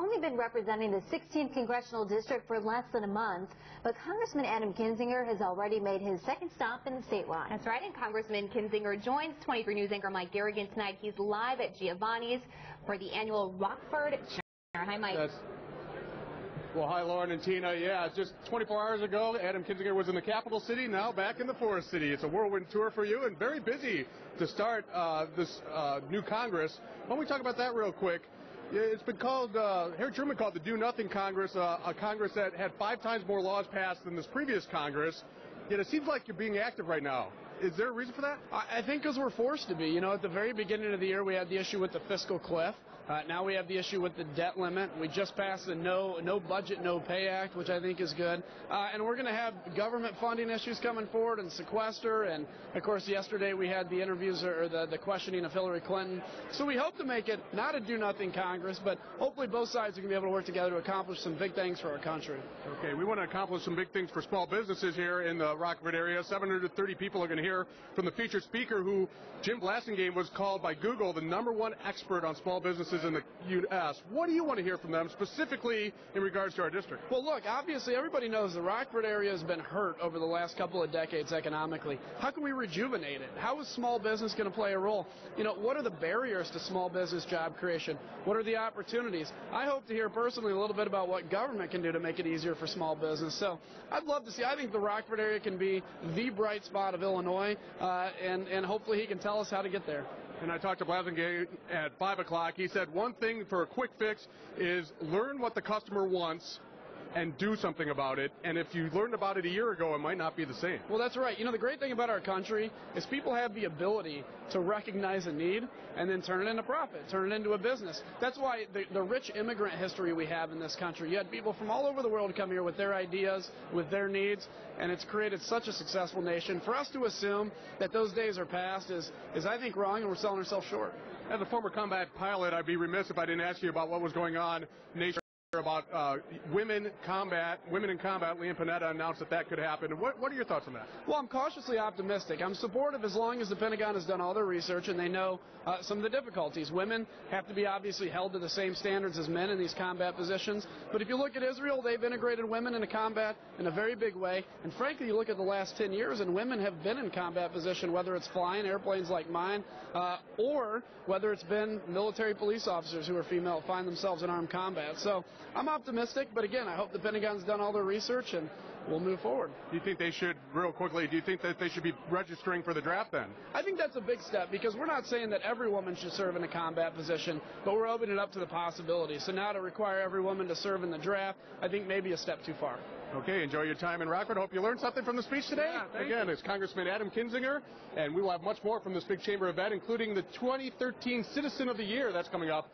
only been representing the 16th Congressional District for less than a month, but Congressman Adam Kinzinger has already made his second stop in the state line. That's right, and Congressman Kinzinger joins 23 News anchor Mike Garrigan tonight. He's live at Giovanni's for the annual Rockford Chamber. Hi, Mike. Well, hi, Lauren and Tina. Yeah, just 24 hours ago, Adam Kinzinger was in the capital city, now back in the Forest City. It's a whirlwind tour for you and very busy to start this new Congress. Why don't we talk about that real quick? It's been called, Harry Truman called the Do-Nothing Congress, a Congress that had 5 times more laws passed than this previous Congress. Yet it seems like you're being active right now. Is there a reason for that? I think because we're forced to be. You know, at the very beginning of the year, we had the issue with the fiscal cliff. Now we have the issue with the debt limit. We just passed the No Budget, No Pay Act, which I think is good. And we're going to have government funding issues coming forward and sequester. And, of course, yesterday we had the interviews or the questioning of Hillary Clinton. So we hope to make it not a do-nothing Congress, but hopefully both sides are going to be able to work together to accomplish some big things for our country. Okay, we want to accomplish some big things for small businesses here in the Rockford area. 730 people are going to hear from the featured speaker, who Jim Blasingame was called by Google the #1 expert on small businesses in the U.S. What do you want to hear from them specifically in regards to our district? Well, look, obviously everybody knows the Rockford area has been hurt over the last couple of decades economically. How can we rejuvenate it? How is small business going to play a role? You know, what are the barriers to small business job creation? What are the opportunities? I hope to hear personally a little bit about what government can do to make it easier for small business. So I'd love to see. I think the Rockford area can be the bright spot of Illinois, and hopefully he can tell us how to get there. And I talked to Blasingame at 5 o'clock. He said one thing for a quick fix is learn what the customer wants and do something about it. And if you learned about it a year ago, it might not be the same. Well, that's right. You know, the great thing about our country is people have the ability to recognize a need and then turn it into profit, turn it into a business. That's why the rich immigrant history we have in this country. You had people from all over the world come here with their ideas, with their needs, and it's created such a successful nation. For us to assume that those days are past is I think, wrong, and we're selling ourselves short. As a former combat pilot, I'd be remiss if I didn't ask you about what was going on nationwide. About women in combat. Leon Panetta announced that could happen. What are your thoughts on that? Well, I'm cautiously optimistic. I'm supportive as long as the Pentagon has done all their research and they know some of the difficulties. Women have to be obviously held to the same standards as men in these combat positions. But if you look at Israel, they've integrated women into combat in a very big way. And frankly, you look at the last 10 years and women have been in combat position, whether it's flying airplanes like mine or whether it's been military police officers who are female find themselves in armed combat. So I'm optimistic, but again, I hope the Pentagon's done all their research and we'll move forward. Do you think they should, real quickly, do you think that they should be registering for the draft then? I think that's a big step because we're not saying that every woman should serve in a combat position, but we're opening it up to the possibility. So now to require every woman to serve in the draft, I think maybe a step too far. Okay, enjoy your time in Rockford. Hope you learned something from the speech today. Yeah, Again, it's Congressman Adam Kinzinger, and we will have much more from this big chamber event, including the 2013 Citizen of the Year that's coming up.